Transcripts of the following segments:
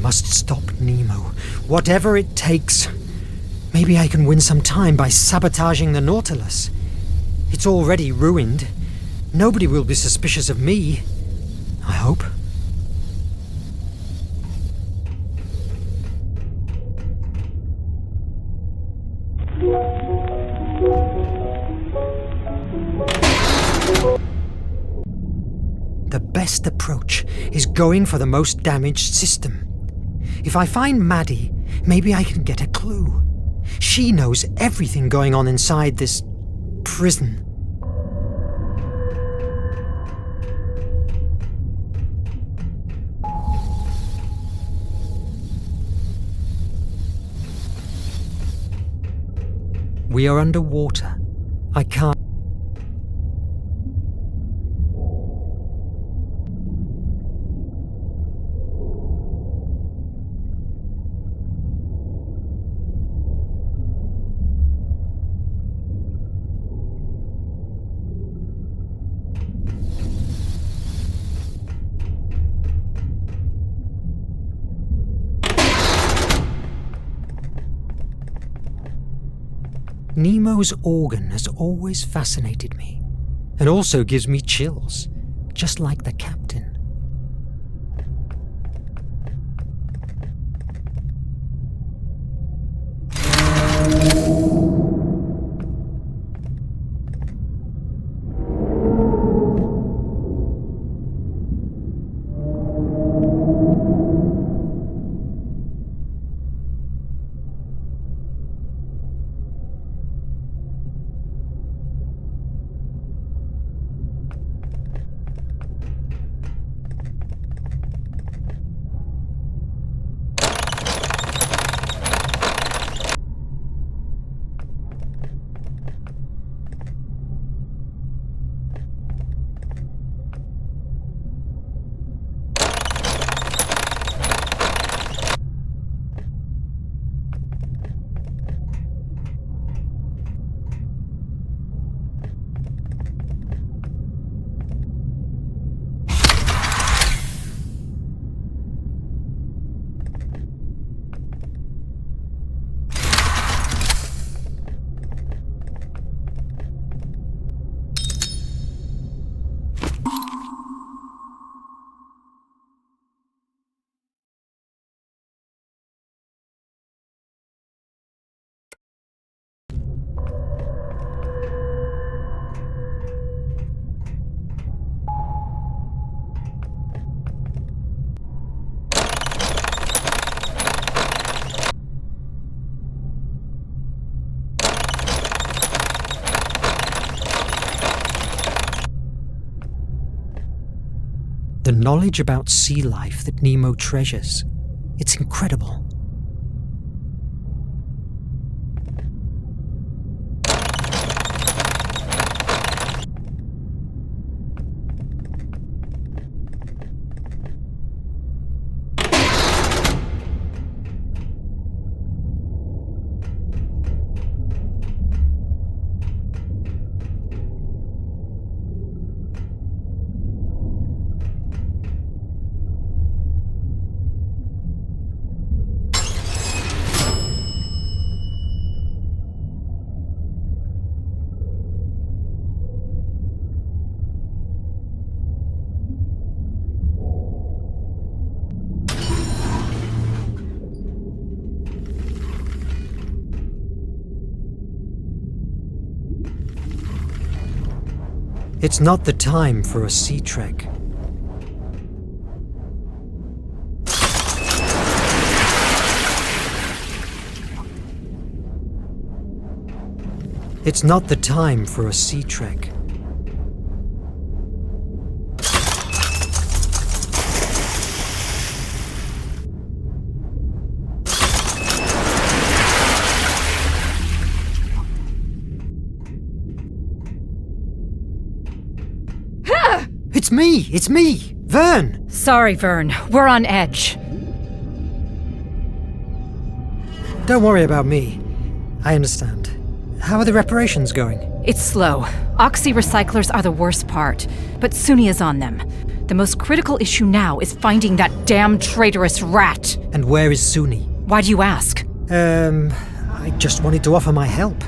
must stop Nemo, whatever it takes. Maybe I can win some time by sabotaging the Nautilus. It's already ruined. Nobody will be suspicious of me. I hope. The best approach is going for the most damaged system. If I find Maddie, maybe I can get a clue. She knows everything going on inside this prison. We are underwater. I can't. Nemo's organ has always fascinated me, and also gives me chills, just like the captain. The knowledge about sea life that Nemo treasures, it's incredible. It's not the time for a sea trek. It's not the time for a sea trek. It's me, Verne! Sorry, Verne. We're on edge. Don't worry about me. I understand. How are the reparations going? It's slow. Oxy recyclers are the worst part, but Sunny is on them. The most critical issue now is finding that damn traitorous rat. And where is Suni? Why do you ask? I just wanted to offer my help.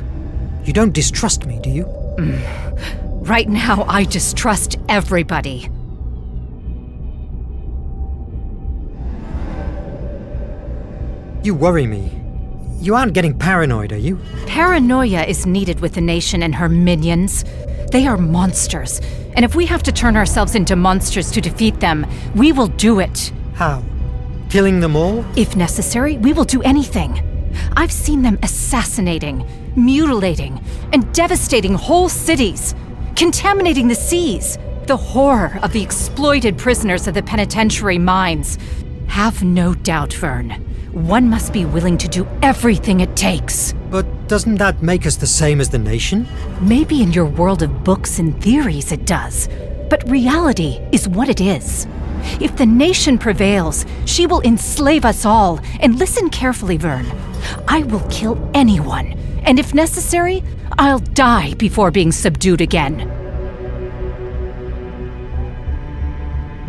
You don't distrust me, do you? Right now, I distrust everybody. You worry me. You aren't getting paranoid, are you? Paranoia is needed with the nation and her minions. They are monsters, and if we have to turn ourselves into monsters to defeat them, we will do it. How? Killing them all? If necessary, we will do anything. I've seen them assassinating, mutilating, and devastating whole cities, contaminating the seas. The horror of the exploited prisoners of the penitentiary mines. Have no doubt, Verne. One must be willing to do everything it takes. But doesn't that make us the same as the nation? Maybe in your world of books and theories it does, but reality is what it is. If the nation prevails, she will enslave us all. And listen carefully, Verne. I will kill anyone, and if necessary, I'll die before being subdued again.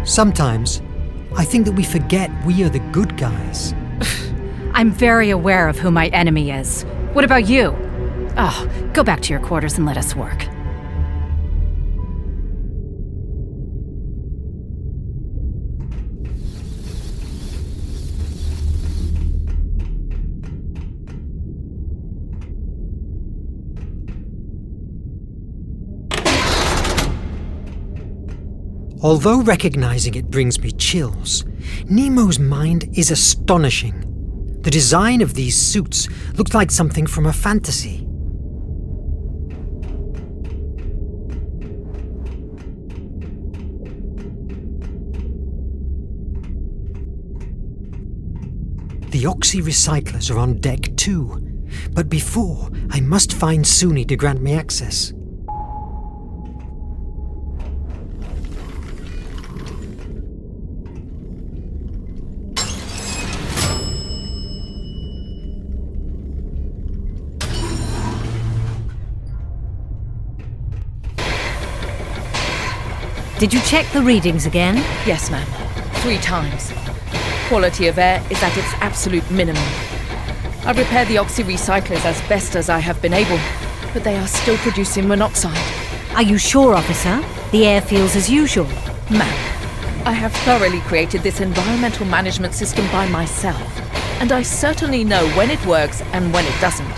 Sometimes, I think that we forget we are the good guys. I'm very aware of who my enemy is. What about you? Oh, go back to your quarters and let us work. Although recognizing it brings me chills, Nemo's mind is astonishing. The design of these suits looks like something from a fantasy. The oxy-recyclers are on deck too, but before, I must find Suni to grant me access. Did you check the readings again? Yes, ma'am. 3 times. Quality of air is at its absolute minimum. I've repaired the oxy-recyclers as best as I have been able, but they are still producing monoxide. Are you sure, officer? The air feels as usual. Ma'am, I have thoroughly created this environmental management system by myself, and I certainly know when it works and when it doesn't.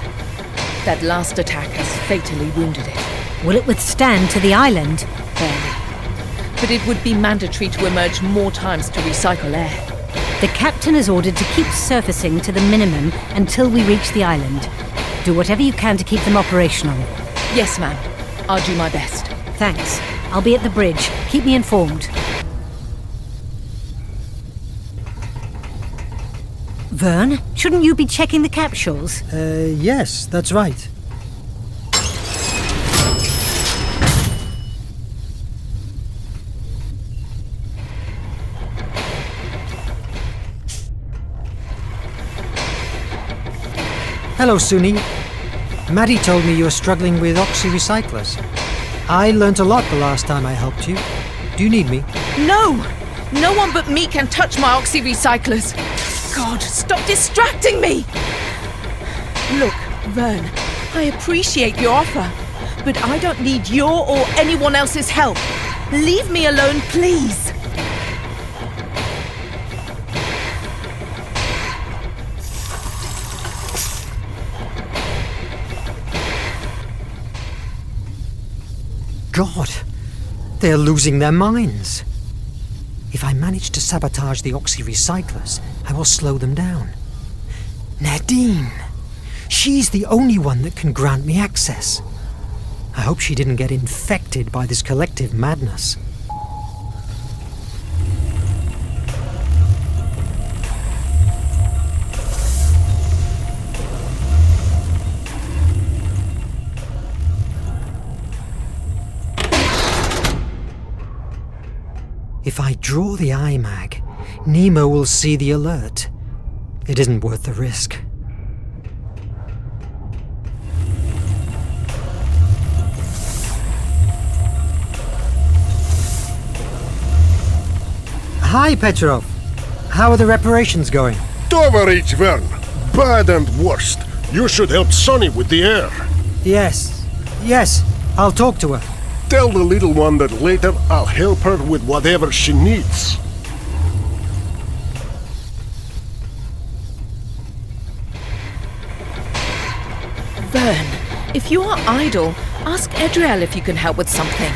That last attack has fatally wounded it. Will it withstand to the island? Barely. But it would be mandatory to emerge more times to recycle air. The captain is ordered to keep surfacing to the minimum until we reach the island. Do whatever you can to keep them operational. Yes, ma'am. I'll do my best. Thanks. I'll be at the bridge. Keep me informed. Verne, shouldn't you be checking the capsules? Yes, that's right. Hello, Suni. Maddie told me you were struggling with oxy-recyclers. I learnt a lot the last time I helped you. Do you need me? No! No one but me can touch my oxy-recyclers. God, stop distracting me! Look, Verne, I appreciate your offer, but I don't need your or anyone else's help. Leave me alone, please. God, they're losing their minds. If I manage to sabotage the oxy-recyclers, I will slow them down. Nadine! She's the only one that can grant me access. I hope she didn't get infected by this collective madness. If I draw the iMag, Nemo will see the alert. It isn't worth the risk. Hi, Petrov. How are the reparations going? Tovarich Verne, bad and worst. You should help Sonny with the air. Yes, I'll talk to her. Tell the little one that later I'll help her with whatever she needs. Verne, if you are idle, ask Edriel if you can help with something.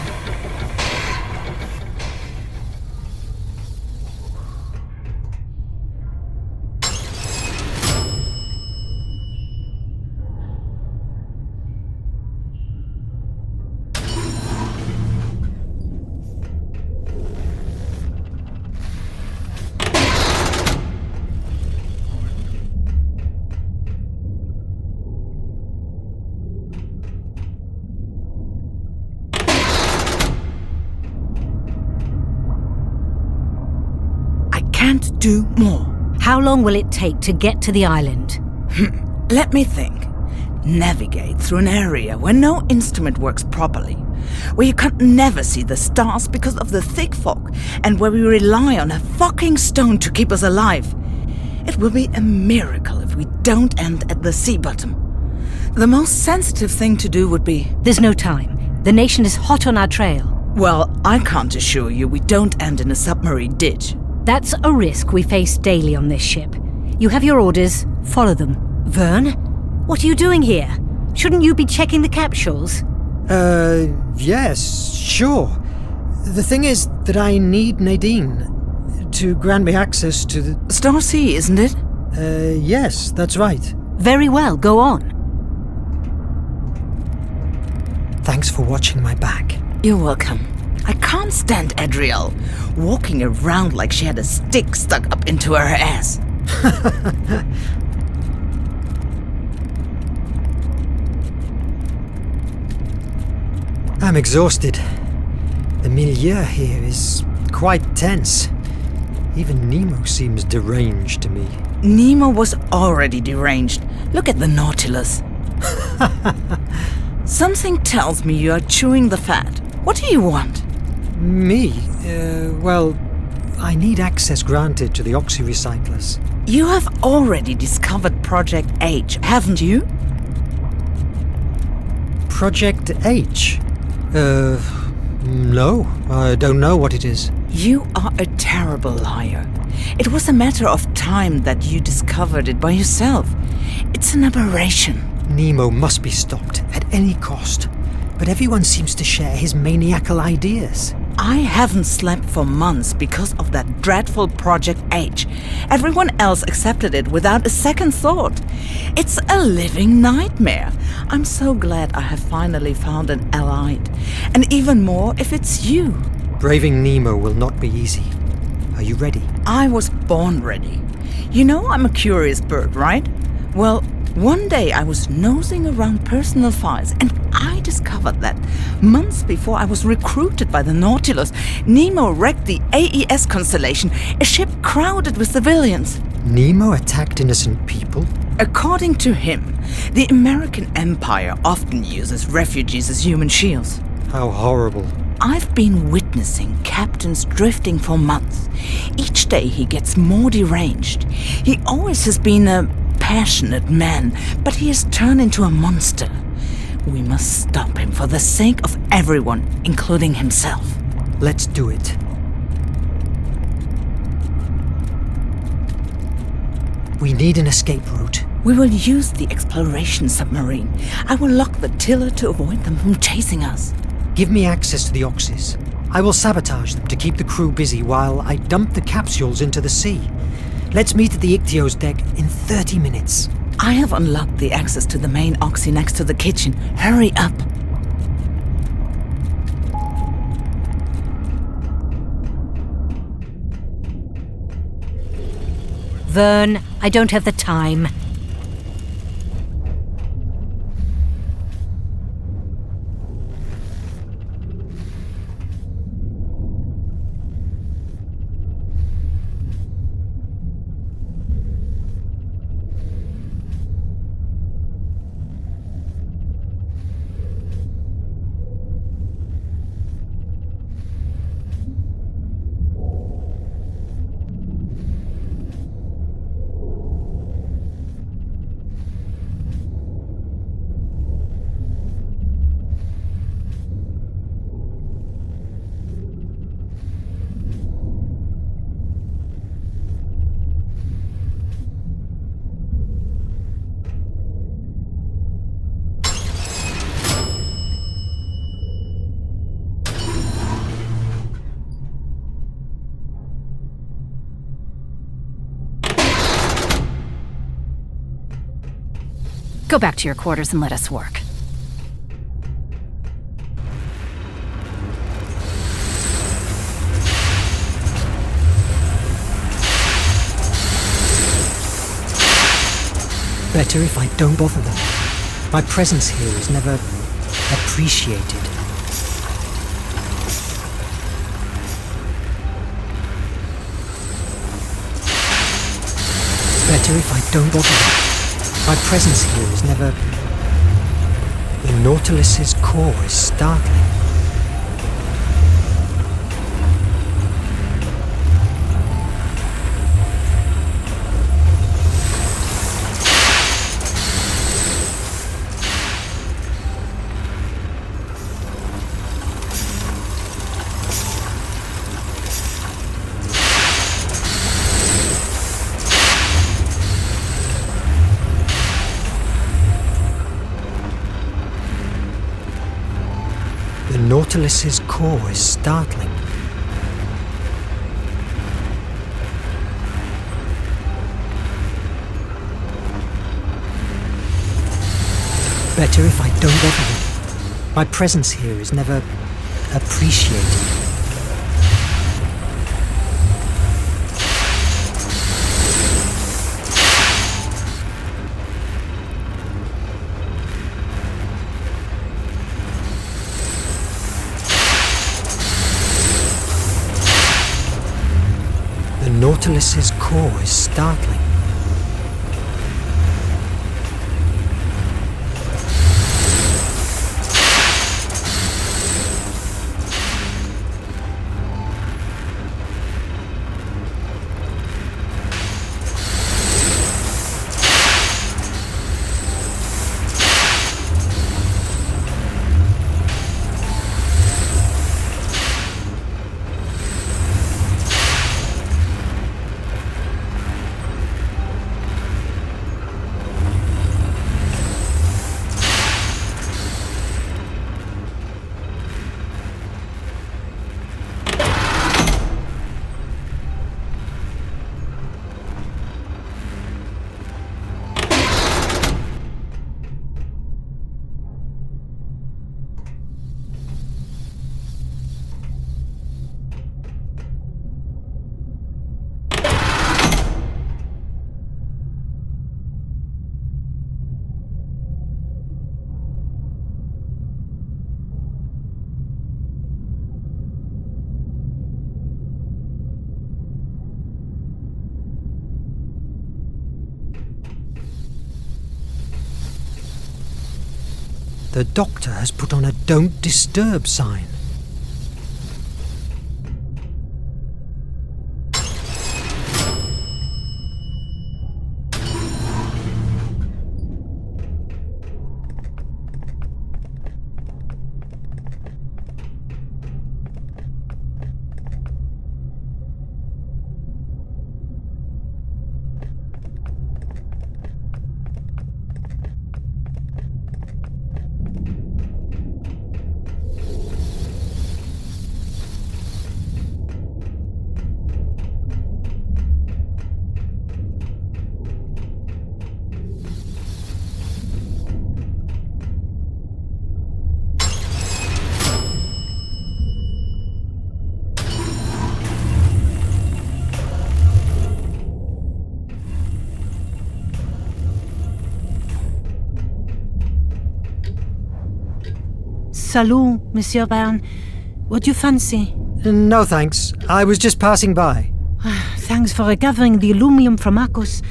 Can't do more. How long will it take to get to the island? Let me think. Navigate through an area where no instrument works properly, where you can never see the stars because of the thick fog, and where we rely on a fucking stone to keep us alive. It will be a miracle if we don't end at the sea bottom. The most sensitive thing to do would be... There's no time. The nation is hot on our trail. Well, I can't assure you we don't end in a submarine ditch. That's a risk we face daily on this ship. You have your orders, follow them. Verne? What are you doing here? Shouldn't you be checking the capsules? Yes, sure. The thing is that I need Nadine to grant me access to the... Star Sea, isn't it? Yes, that's right. Very well, go on. Thanks for watching my back. You're welcome. I can't stand Edriel, walking around like she had a stick stuck up into her ass. I'm exhausted. The milieu here is quite tense. Even Nemo seems deranged to me. Nemo was already deranged. Look at the Nautilus. Something tells me you are chewing the fat. What do you want? Me? Well, I need access granted to the oxy-recyclers. You have already discovered Project H, haven't you? Project H? No. I don't know what it is. You are a terrible liar. It was a matter of time that you discovered it by yourself. It's an aberration. Nemo must be stopped at any cost. But everyone seems to share his maniacal ideas. I haven't slept for months because of that dreadful Project H. Everyone else accepted it without a second thought. It's a living nightmare. I'm so glad I have finally found an ally. And even more if it's you. Braving Nemo will not be easy. Are you ready? I was born ready. You know I'm a curious bird, right? Well, one day I was nosing around personal files and I discovered that months before I was recruited by the Nautilus, Nemo wrecked the AES constellation, a ship crowded with civilians. Nemo attacked innocent people? According to him, the American Empire often uses refugees as human shields. How horrible. I've been witnessing captains drifting for months. Each day he gets more deranged. He always has been a passionate man, but he has turned into a monster. We must stop him for the sake of everyone, including himself. Let's do it. We need an escape route. We will use the exploration submarine. I will lock the tiller to avoid them from chasing us. Give me access to the Oxys. I will sabotage them to keep the crew busy while I dump the capsules into the sea. Let's meet at the Ichthyo's deck in 30 minutes. I have unlocked the access to the main Oxy next to the kitchen. Hurry up. Verne, I don't have the time. Go back to your quarters and let us work. Better if I don't bother them. My presence here is never appreciated. Better if I don't bother them. My presence here is never... The Nautilus's core is startling. The Nautilus's core is startling. Better if I don't bother them. My presence here is never appreciated. The Nautilus's core is startling. The doctor has put on a "Don't Disturb" sign. Salut, Monsieur Verne. What do you fancy? No thanks. I was just passing by. Thanks for recovering the aluminum from Akos.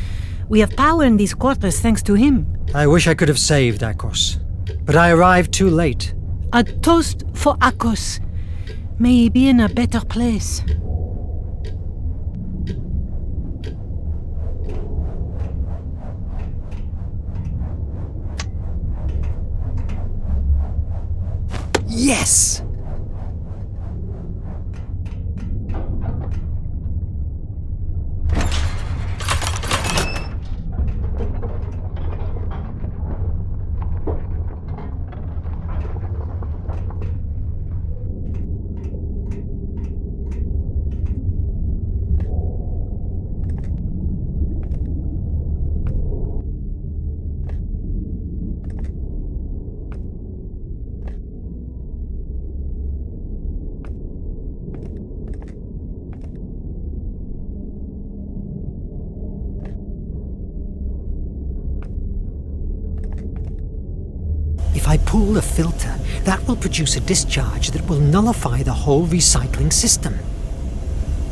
We have power in these quarters thanks to him. I wish I could have saved Akos, but I arrived too late. A toast for Akos. May he be in a better place. Yes! I pull the filter, that will produce a discharge that will nullify the whole recycling system.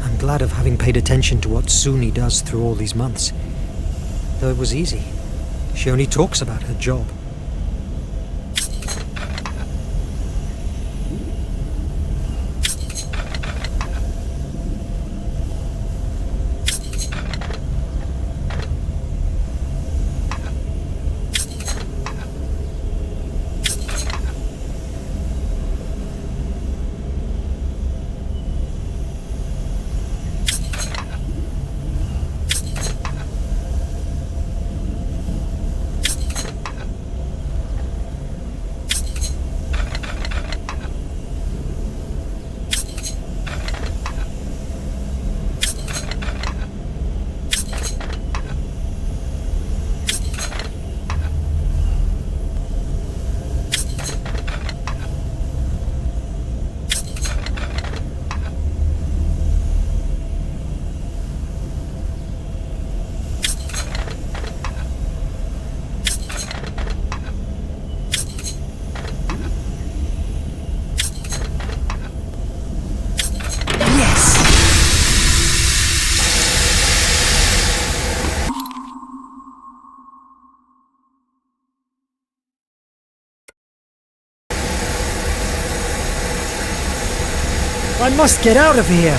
I'm glad of having paid attention to what Suni does through all these months. Though it was easy. She only talks about her job. I must get out of here!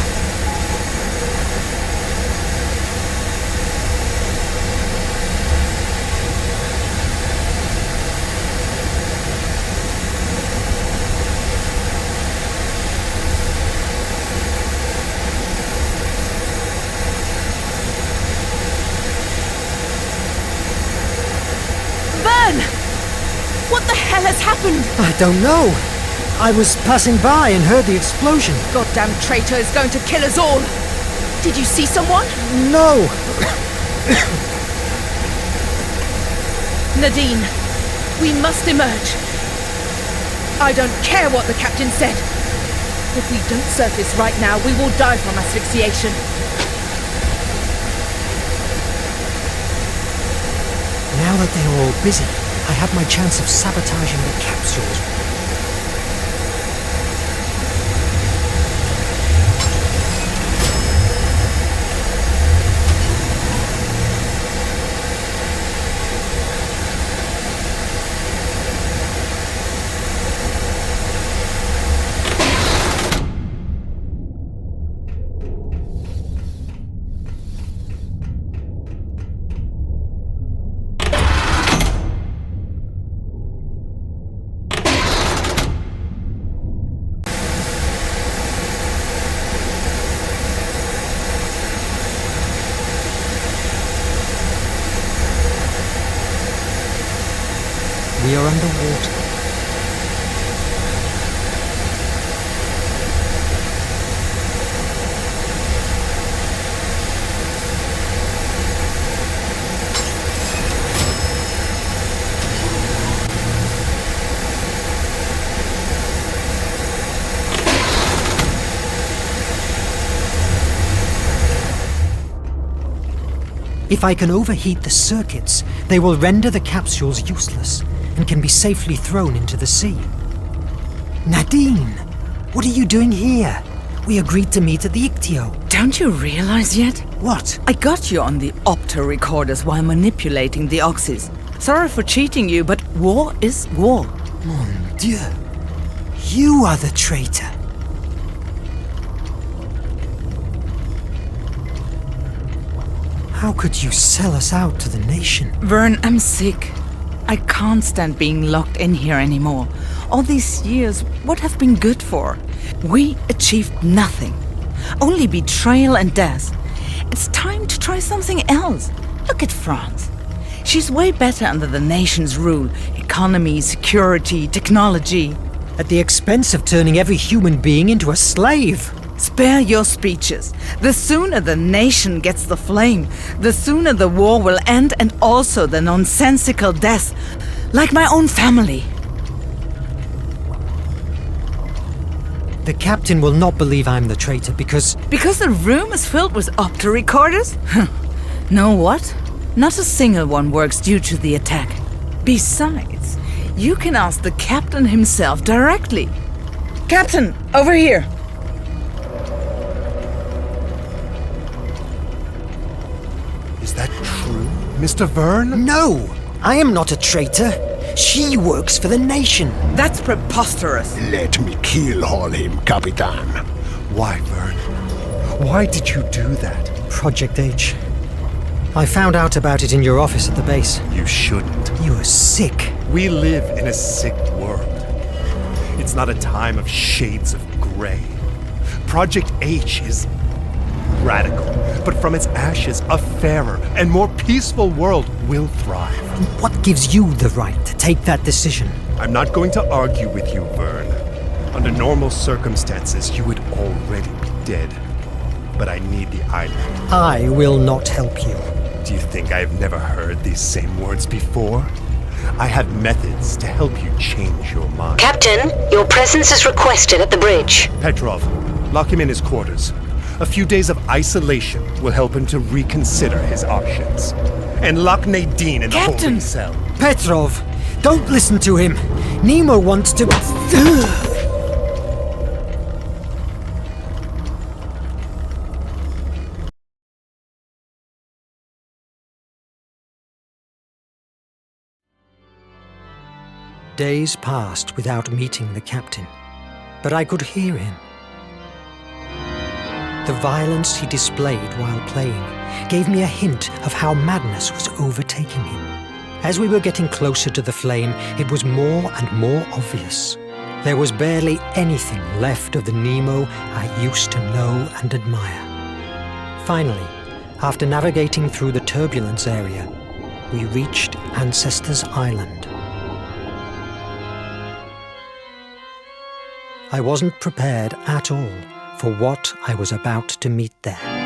Verne! What the hell has happened? I don't know. I was passing by and heard the explosion. Goddamn traitor is going to kill us all! Did you see someone? No! Nadine, we must emerge. I don't care what the captain said. If we don't surface right now, we will die from asphyxiation. Now that they are all busy, I have my chance of sabotaging the capsules. We are underwater. If I can overheat the circuits, they will render the capsules useless and can be safely thrown into the sea. Nadine, what are you doing here? We agreed to meet at the Ictio. Don't you realize yet? What? I got you on the opto recorders while manipulating the oxys. Sorry for cheating you, but war is war. Mon Dieu. You are the traitor. How could you sell us out to the nation? Verne, I'm sick. I can't stand being locked in here anymore. All these years, what have been good for? We achieved nothing. Only betrayal and death. It's time to try something else. Look at France. She's way better under the nation's rule. Economy, security, technology. At the expense of turning every human being into a slave. Spare your speeches. The sooner the nation gets the flame, the sooner the war will end, and also the nonsensical death, like my own family. The captain will not believe I'm the traitor because... Because the room is filled with opto recorders? No what? Not a single one works due to the attack. Besides, You can ask the captain himself directly. Captain, over here. Is that true, Mr. Verne? No! I am not a traitor. She works for the nation. That's preposterous. Let me kill him, Capitan. Why, Verne? Why did you do that? Project H. I found out about it in your office at the base. You shouldn't. You are sick. We live in a sick world. It's not a time of shades of gray. Project H is radical, but from its ashes, a fairer and more peaceful world will thrive. What gives you the right to take that decision? I'm not going to argue with you, Verne. Under normal circumstances, you would already be dead. But I need the island. I will not help you. Do you think I have never heard these same words before? I have methods to help you change your mind. Captain, your presence is requested at the bridge. Petrov, lock him in his quarters. A few days of isolation will help him to reconsider his options. And lock Nadine in the holding cell. Petrov, don't listen to him. Nemo wants to... Days passed without meeting the captain, but I could hear him. The violence he displayed while playing gave me a hint of how madness was overtaking him. As we were getting closer to the flame, it was more and more obvious. There was barely anything left of the Nemo I used to know and admire. Finally, after navigating through the turbulence area, we reached Ancestors Island. I wasn't prepared at all for what I was about to meet there.